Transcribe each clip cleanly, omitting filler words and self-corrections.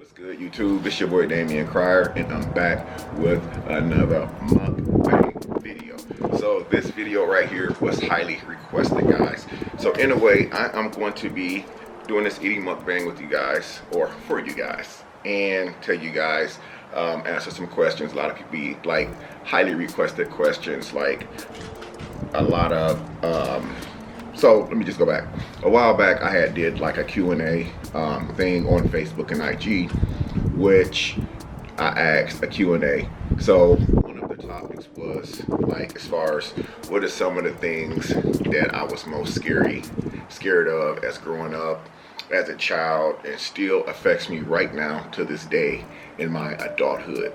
What's good, YouTube? It's your boy Damian Cryer, and I'm back with another mukbang video. So this video right here was highly requested, guys. So in a way, I'm going to be doing this eating mukbang with you guys, or for you guys, and tell you guys, answer some questions. A lot of people be like highly requested questions, like a lot of so let me just go back. A while back, I had did like a Q&A thing on Facebook and IG, which I asked a Q&A. So one of the topics was like, as far as what are some of the things that I was most scared of as growing up as a child, and still affects me right now to this day in my adulthood.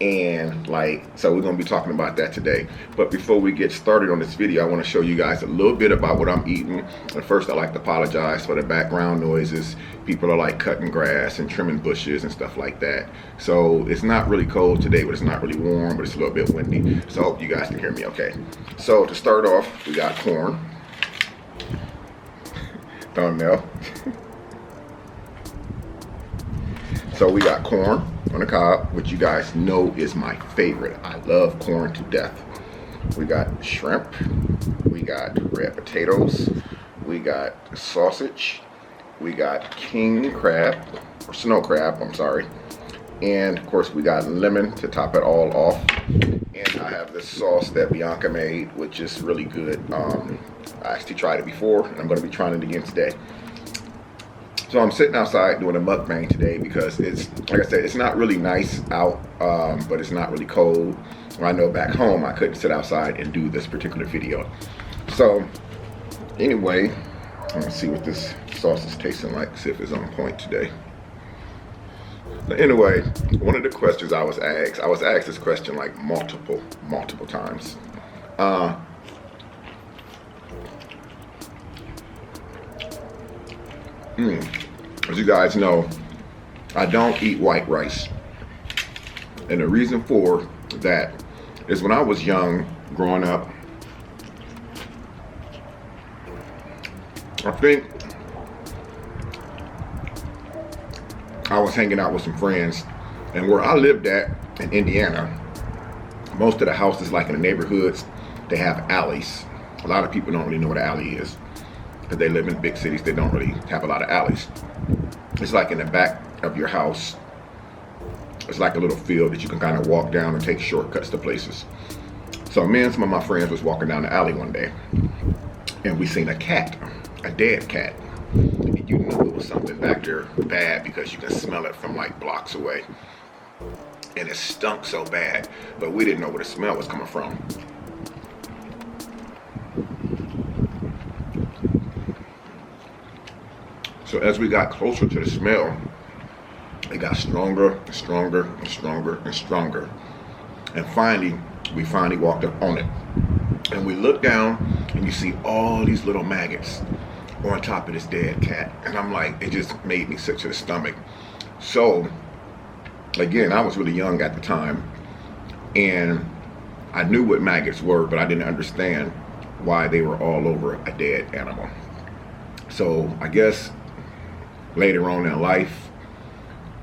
And like, so we're going to be talking about that today. But before we get started on this video, I want to show you guys a little bit about what I'm eating. And first, I like to apologize for the background noises. People are like cutting grass and trimming bushes and stuff like that. So it's not really cold today, but it's not really warm, but it's a little bit windy. So I hope you guys can hear me okay. So to start off, we got corn. Thumbnail. So we got corn on the cob, which you guys know is my favorite. I love corn to death. We got shrimp, we got red potatoes, we got sausage, we got king crab, or snow crab, I'm sorry. And of course we got lemon to top it all off. And I have this sauce that Bianca made, which is really good. I actually tried it before, and I'm gonna be trying it again today. So I'm sitting outside doing a mukbang today because it's, like I said, it's not really nice out, but it's not really cold. I know back home I couldn't sit outside and do this particular video. So anyway, let's see what this sauce is tasting like, see if it's on point today. But anyway, one of the questions I was asked this question like multiple times. As you guys know, I don't eat white rice. And the reason for that is when I was young, growing up, I think I was hanging out with some friends, and where I lived at in Indiana, most of the houses, like in the neighborhoods, they have alleys. A lot of people don't really know what an alley is, because they live in big cities. They don't really have a lot of alleys. It's like in the back of your house. It's like a little field that you can kind of walk down and take shortcuts to places. So me and some of my friends was walking down the alley one day, and we seen a cat, a dead cat. And you knew it was something back there bad because you can smell it from like blocks away. And it stunk so bad, but we didn't know where the smell was coming from. So as we got closer to the smell, it got stronger and stronger and stronger and stronger. And finally, we walked up on it. And we looked down, and you see all these little maggots on top of this dead cat. And I'm like, it just made me sick to the stomach. So, again, I was really young at the time, and I knew what maggots were, but I didn't understand why they were all over a dead animal. So I guess later on in life,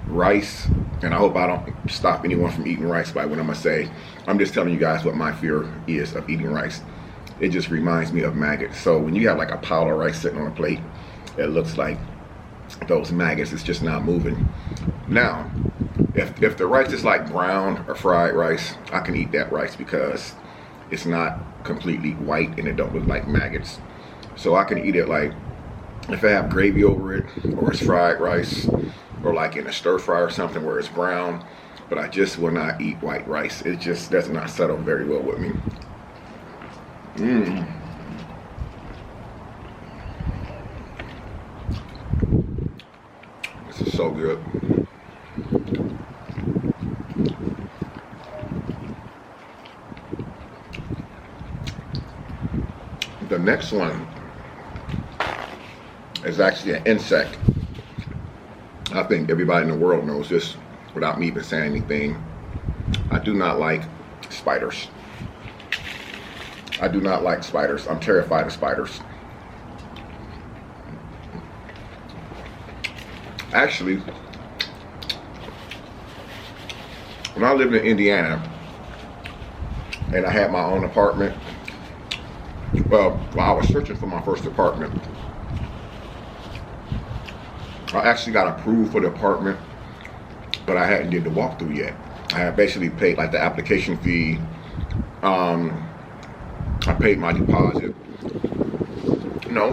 rice, and I hope I don't stop anyone from eating rice by what I'm gonna say. I'm just telling you guys what my fear is of eating rice. It just reminds me of maggots. So when you have like a pile of rice sitting on a plate, it looks like those maggots is just not moving. Now, if the rice is like brown or fried rice, I can eat that rice because it's not completely white and it don't look like maggots. So I can eat it like, if I have gravy over it, or it's fried rice, or like in a stir fry or something where it's brown, but I just will not eat white rice. It just does not settle very well with me. This is so good. The next one is actually an insect. I think everybody in the world knows this without me even saying anything. I do not like spiders. I do not like spiders. I'm terrified of spiders. Actually, when I lived in Indiana and I had my own apartment, well, while I was searching for my first apartment, I actually got approved for the apartment, but I hadn't did the walkthrough yet. I had basically paid like the application fee. I paid my deposit. No.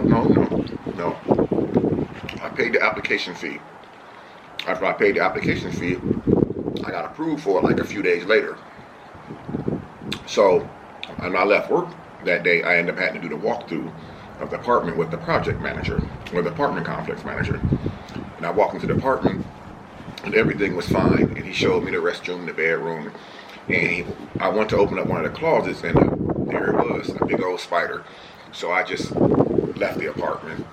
I paid the application fee. After I paid the application fee, I got approved for it like a few days later. So, when I left work that day, I ended up having to do the walkthrough of the apartment with the project manager, or the apartment complex manager. And I walked into the apartment, and everything was fine. And he showed me the restroom, the bedroom, and I went to open up one of the closets, and there it was, a big old spider. So I just left the apartment.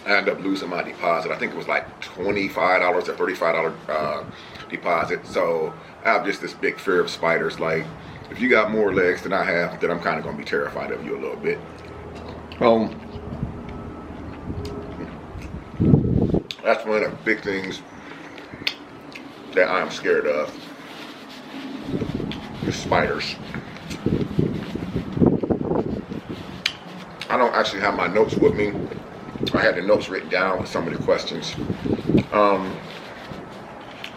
I ended up losing my deposit. I think it was like $25 or $35 deposit. So I have just this big fear of spiders. Like, if you got more legs than I have, then I'm kind of going to be terrified of you a little bit. That's one of the big things that I'm scared of, is spiders. I don't actually have my notes with me. I had the notes written down with some of the questions.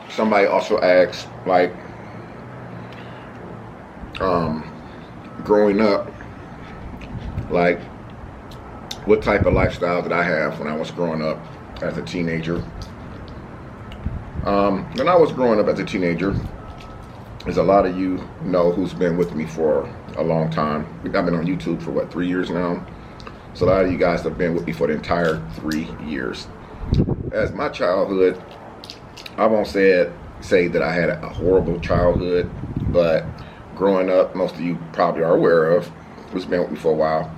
Somebody also asked, like, growing up, like, what type of lifestyle did I have when I was growing up as a teenager? When I was growing up as a teenager, as a lot of you know who's been with me for a long time, I've been on YouTube for what, 3 years now? So a lot of you guys have been with me for the entire 3 years. As my childhood, I won't say that I had a horrible childhood, but growing up, most of you probably are aware of, who's been with me for a while,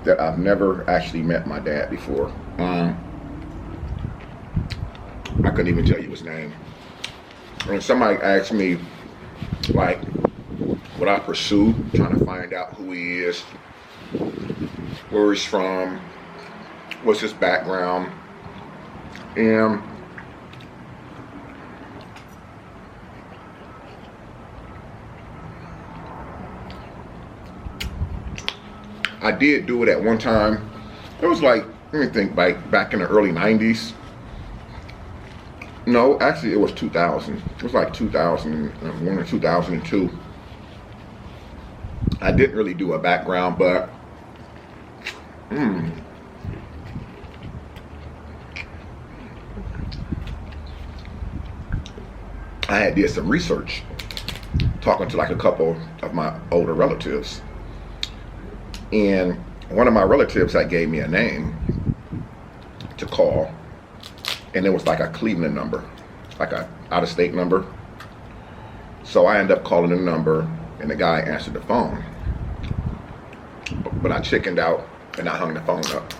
that I've never actually met my dad before. I couldn't even tell you his name. When somebody asked me, like, would I pursue trying to find out who he is, where he's from, what's his background, and I did do it at one time. It was like, let me think, back in the early 90s. No, actually it was 2000. It was like 2001 or 2002. I didn't really do a background, but I had did some research, talking to like a couple of my older relatives. And one of my relatives had gave me a name to call, and it was like a Cleveland number, like a out-of-state number. So I ended up calling the number, and the guy answered the phone. But I chickened out, and I hung the phone up.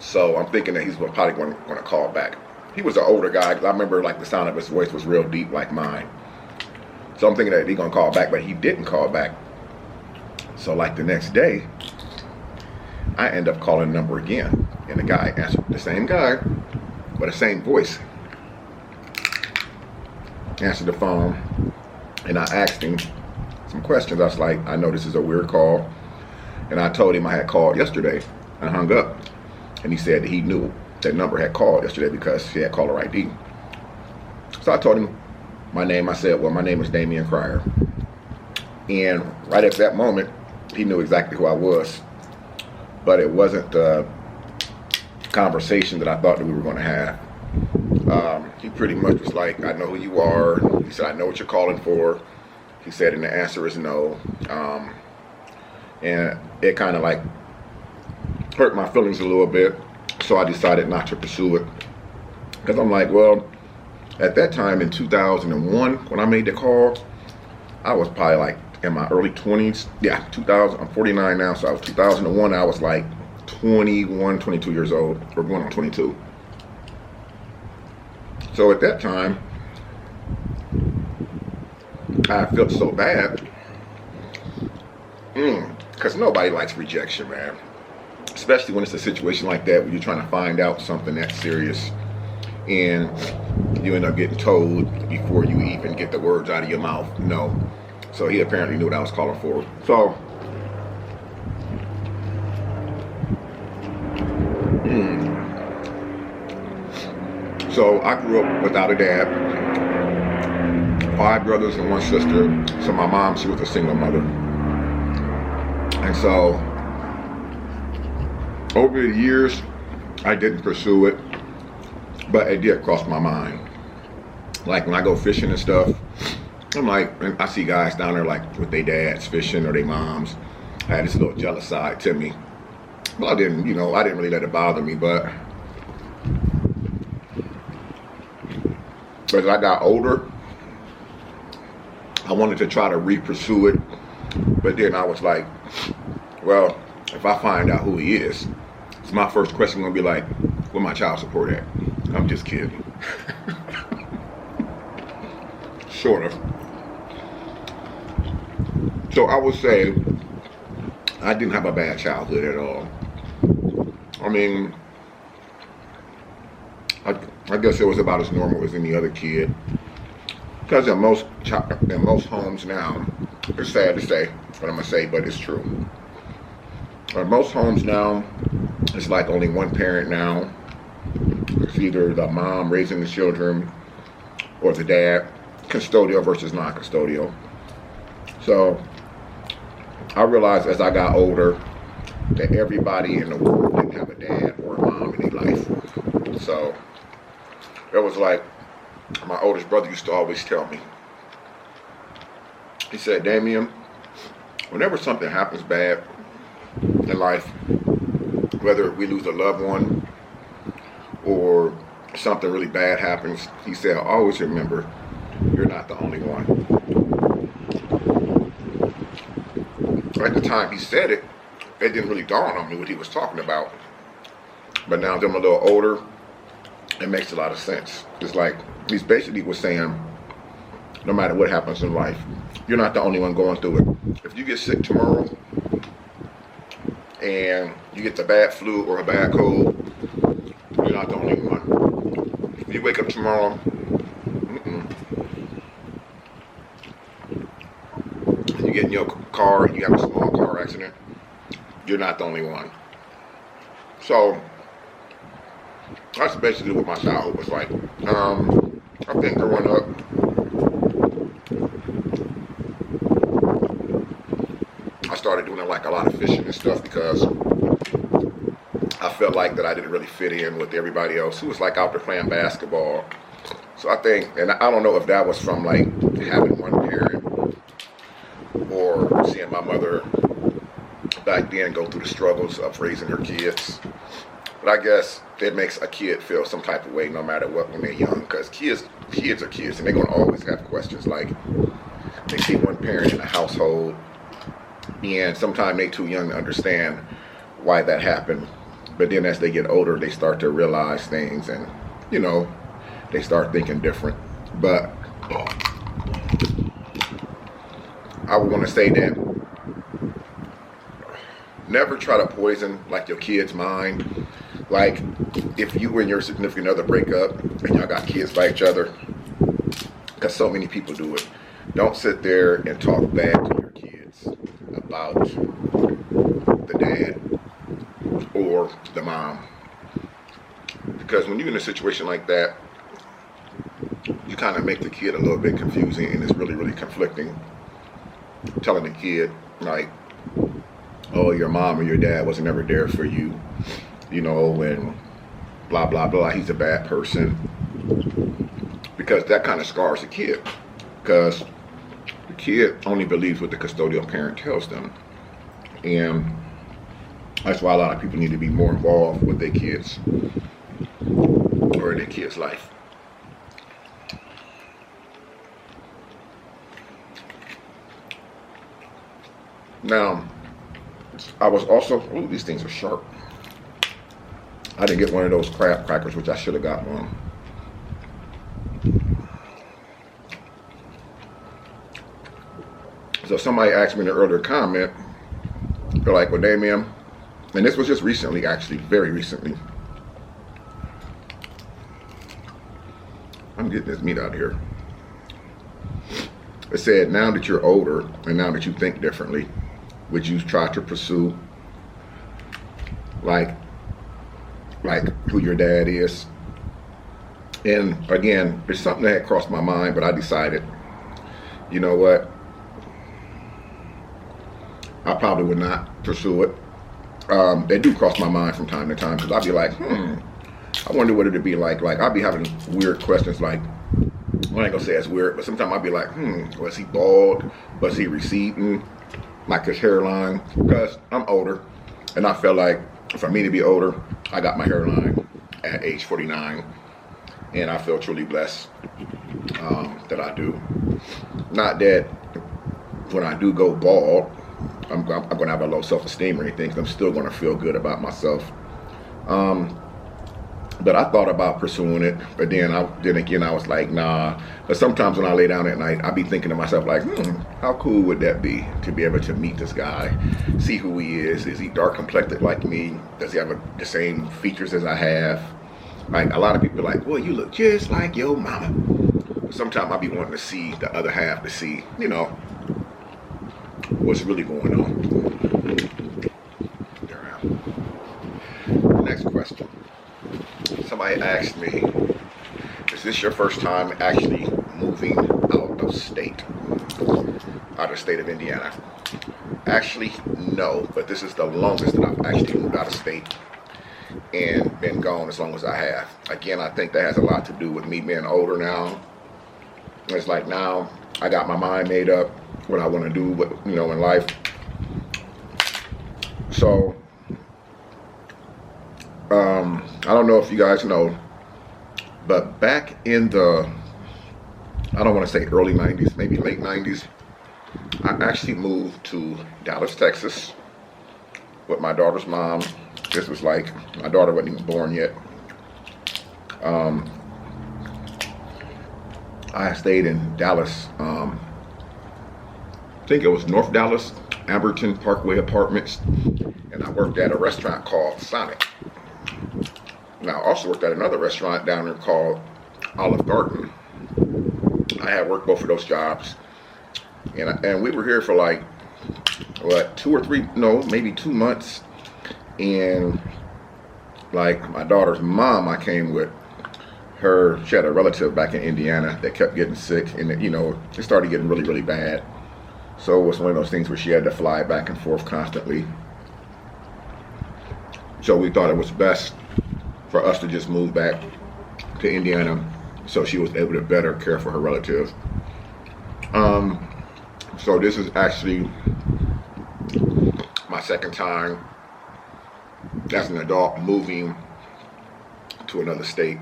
So I'm thinking that he's probably going to call back. He was an older guy, because I remember like the sound of his voice was real deep like mine. So I'm thinking that he's going to call back, but he didn't call back. So like the next day, I end up calling the number again, and the guy answered, the same guy, but the same voice. Answered the phone, and I asked him some questions. I was like, I know this is a weird call, and I told him I had called yesterday and hung up, and he said that he knew that number had called yesterday because he had caller ID. So I told him my name. I said, well, my name is Damian Cryer, and right at that moment, he knew exactly who I was, but it wasn't the conversation that I thought that we were going to have. He pretty much was like, I know who you are. He said, I know what you're calling for. He said, and the answer is no. And it kind of like hurt my feelings a little bit, so I decided not to pursue it. Because I'm like, well, at that time in 2001, when I made the call, I was probably like in my early 20s. Yeah, 2000, I'm 49 now, so I was 2001, I was like 21, 22 years old, or going on 22. So at that time, I felt so bad, because nobody likes rejection, man. Especially when it's a situation like that where you're trying to find out something that's serious and you end up getting told before you even get the words out of your mouth, no. So he apparently knew what I was calling for. So, so I grew up without a dad, 5 brothers and 1 sister. So my mom, she was a single mother. And so over the years, I didn't pursue it, but it did cross my mind. Like when I go fishing and stuff, I'm like, and I see guys down there like with their dads fishing or their moms. I had this little jealous side to me. Well, I didn't really let it bother me, but as I got older, I wanted to try to re-pursue it, but then I was like, well, if I find out who he is, it's my first question gonna be like, where my child support at? I'm just kidding. Sort of. So I would say I didn't have a bad childhood at all. I mean, I guess it was about as normal as any other kid. Because in most homes now, it's sad to say what I'm gonna say, but it's true. In most homes now, it's like only one parent now. It's either the mom raising the children or the dad, custodial versus non-custodial. So I realized as I got older that everybody in the world didn't have a dad or a mom in their life. So it was like my oldest brother used to always tell me. He said, Damien, whenever something happens bad in life, whether we lose a loved one or something really bad happens, he said, always remember, you're not the only one. At the time he said it, it didn't really dawn on me what he was talking about. But now that I'm a little older, it makes a lot of sense. It's like, he's basically was saying, no matter what happens in life, you're not the only one going through it. If you get sick tomorrow and you get the bad flu or a bad cold, you're not the only one. If you wake up tomorrow, and you get in your car and you have a small car accident, you're not the only one. So that's basically what my childhood was like. I think growing up, I started doing like a lot of fishing and stuff because I felt like that I didn't really fit in with everybody else who was like out there playing basketball. So I think, and I don't know if that was from like having one parent or seeing my mother back then go through the struggles of raising her kids. But I guess it makes a kid feel some type of way no matter what when they're young, because kids are kids and they're going to always have questions. Like, they see one parent in a household and sometimes they too young to understand why that happened. But then as they get older, they start to realize things and, they start thinking different. But I would want to say that never try to poison like your kid's mind. Like if you and your significant other break up and y'all got kids by each other, because so many people do it, don't sit there and talk bad to your kids about the dad or the mom. Because when you're in a situation like that, you kind of make the kid a little bit confusing, and it's really, really conflicting. Telling the kid, like, oh, your mom or your dad wasn't ever there for you, and blah, blah, blah, he's a bad person. Because that kind of scars the kid. Because the kid only believes what the custodial parent tells them. And that's why a lot of people need to be more involved with their kids or in their kids' life. Now, I was also, ooh, these things are sharp. I didn't get one of those crab crackers, which I should have got one. So somebody asked me in an earlier comment, they're like, well, Damien, and this was just recently, actually, very recently. I'm getting this meat out of here. It said, now that you're older and now that you think differently, would you try to pursue like who your dad is? And again, it's something that had crossed my mind, but I decided, you know what? I probably would not pursue it. They do cross my mind from time to time because I'd be like, I wonder what it'd be like. Like, I'd be having weird questions like, well, I ain't gonna say it's weird, but sometimes I'd be like, was he bald? Was he receding? Like his hairline? Because I'm older, and I feel like for me to be older, I got my hairline at age 49, and I feel truly blessed that I do. Not that when I do go bald, I'm gonna have a low self-esteem or anything, 'cause I'm still gonna feel good about myself. But I thought about pursuing it, but then again I was like, nah. But sometimes when I lay down at night, I be thinking to myself like, how cool would that be to be able to meet this guy, see who he is. Is he dark complected like me? Does he have the same features as I have? Like, a lot of people are like, well, you look just like your mama. Sometimes I be wanting to see the other half, to see, you know, what's really going on. There I am. Next question. Somebody asked me, is this your first time actually moving out of state? Out of state of Indiana? Actually, no, but this is the longest that I've actually moved out of state and been gone as long as I have. Again, I think that has a lot to do with me being older now. It's like now I got my mind made up what I want to do, you know, in life. So I don't know if you guys know, but back in the, I don't want to say early 90s, maybe late 90s, I actually moved to Dallas, Texas with my daughter's mom. This was like, my daughter wasn't even born yet. I stayed in Dallas, I think it was North Dallas, Amberton Parkway Apartments, and I worked at a restaurant called Sonic. Now, I also worked at another restaurant down there called Olive Garden. I had worked both of those jobs, and we were here for like, what, 2 or 3, no, maybe 2 months. And like my daughter's mom, I came with her. She had a relative back in Indiana that kept getting sick, and you know, it started getting really, really bad. So it was one of those things where she had to fly back and forth constantly. So we thought it was best for us to just move back to Indiana so she was able to better care for her relative. So this is actually my second time as an adult moving to another state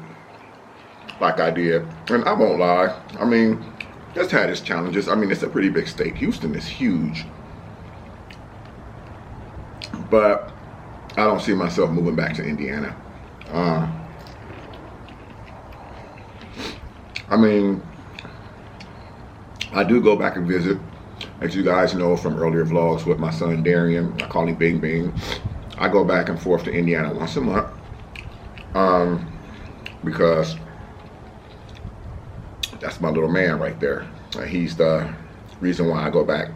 like I did. And I won't lie, I mean, it's had its challenges. I mean, it's a pretty big state. Houston is huge. But I don't see myself moving back to Indiana. I mean, I do go back and visit, as you guys know from earlier vlogs with my son Darian. I call him Bing Bing. I go back and forth to Indiana once a month because that's my little man right there. He's the reason why I go back.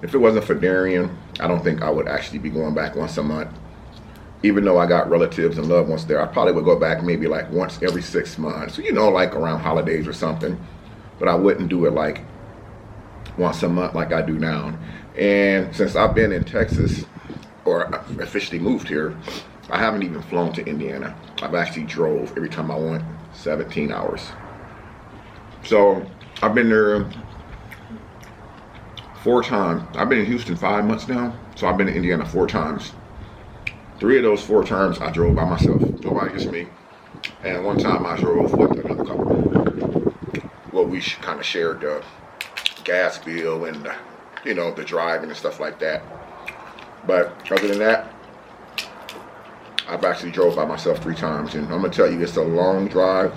If it wasn't for Darian, I don't think I would actually be going back once a month. Even though I got relatives and loved ones there, I probably would go back maybe like once every 6 months. You know, like around holidays or something. But I wouldn't do it like once a month like I do now. And since I've been in Texas, or officially moved here, I haven't even flown to Indiana. I've actually drove every time I went 17 hours. So I've been there 4 times. I've been in Houston 5 months now, so I've been to Indiana 4 times. 3 of those 4 times I drove by myself. Nobody, just me. And one time I drove with another couple. Well, we kind of shared the gas bill and you know, the driving and stuff like that. But other than that, I've actually drove by myself 3 times, and I'm gonna tell you, it's a long drive.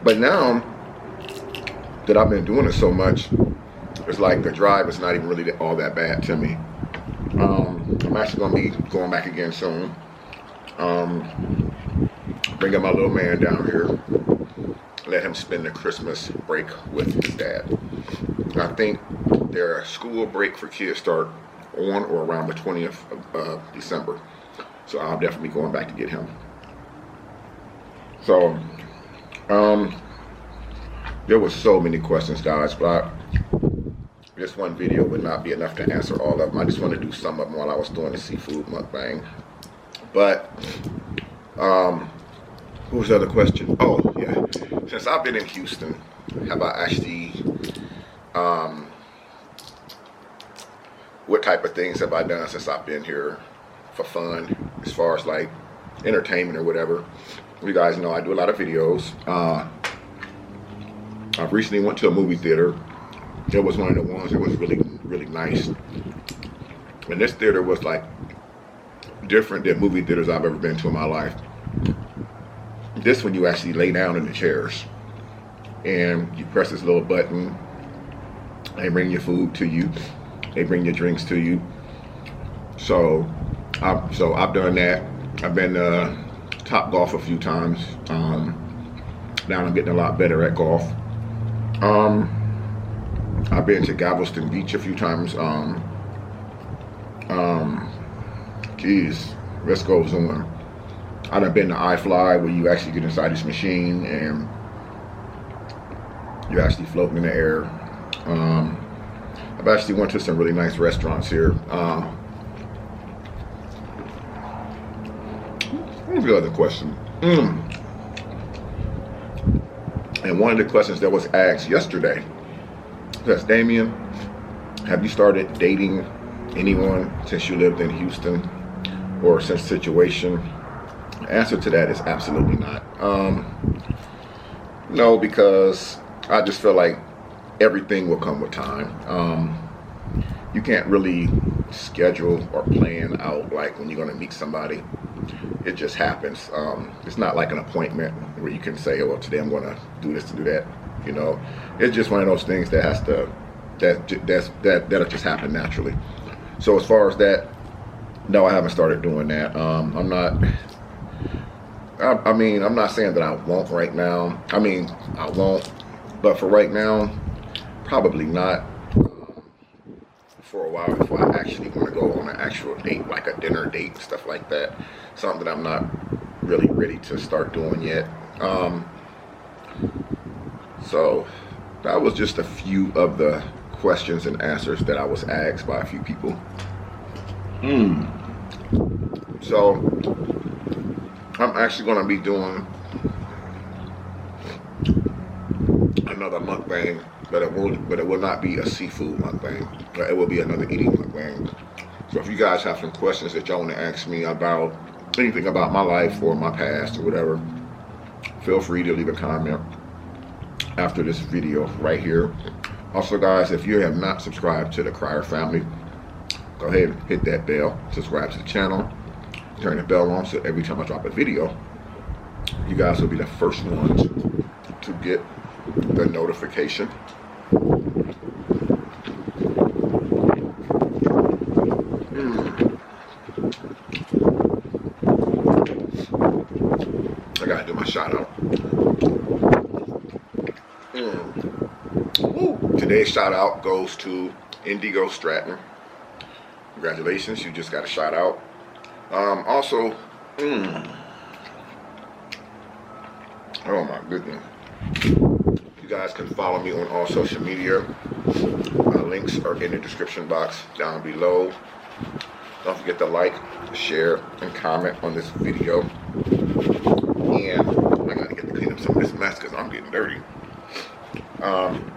But now that I've been doing it so much, it's like the drive is not even really all that bad to me. I'm actually gonna be going back again soon. Bringing my little man down here, let him spend the Christmas break with his dad. I think their school break for kids start on or around the 20th of December. So I'll definitely be going back to get him. So, there was so many questions, guys, but this one video would not be enough to answer all of them. I just wanted to do some of them while I was doing the seafood mukbang. But, what was the other question? Oh, yeah. Since I've been in Houston, have I actually, what type of things have I done since I've been here for fun, as far as like entertainment or whatever? You guys know I do a lot of videos. I recently went to a movie theater. It was one of the ones that was really, really nice. And this theater was like different than movie theaters I've ever been to in my life. This one you actually lay down in the chairs and you press this little button. They bring your food to you. They bring your drinks to you. So I've done that. I've been Top Golf a few times. Now I'm getting a lot better at golf. I've been to Galveston Beach a few times. Geez, list goes on. I've been to iFly, where you actually get inside this machine and you're actually floating in the air. I've actually went to some really nice restaurants here. What's the other question? And one of the questions that was asked yesterday says, Damien, have you started dating anyone since you lived in Houston or since situation? The answer to that is absolutely not. No, because I just feel like everything will come with time. You can't really schedule or plan out like when you're going to meet somebody. It just happens. It's not like an appointment where you can say, oh, well, today I'm going to do this to do that. You know, it's just one of those things that has to, that'll just happen naturally. So as far as that, no, I haven't started doing that. I'm not saying that I won't right now. I mean, I won't, but for right now, probably not. For a while before I actually want to go on an actual date, like a dinner date, stuff like that. Something that I'm not really ready to start doing yet. So that was just a few of the questions and answers that I was asked by a few people. So I'm actually going to be doing another mukbang, but it will not be a seafood mukbang. It will be another eating mukbang. So if you guys have some questions that y'all want to ask me about anything about my life or my past or whatever, feel free to leave a comment after this video right here. Also, guys, if you have not subscribed to the Crier family, go ahead and hit that bell, subscribe to the channel, turn the bell on so every time I drop a video, you guys will be the first ones to get the notification. I gotta do my shout out. Today's shout out goes to Indigo Stratton. Congratulations, you just got a shout out. Also, oh my goodness. You guys can follow me on all social media. My links are in the description box down below. Don't forget to like, share, and comment on this video. And I gotta get to clean up some of this mess because I'm getting dirty.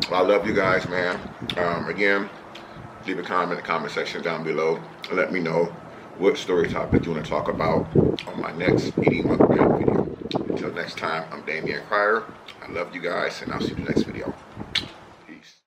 I love you guys, man. Again, leave a comment in the comment section down below and let me know what story topic you want to talk about on my next eating mukbang video. Until next time, I'm Damien Crier. I love you guys, and I'll see you in the next video.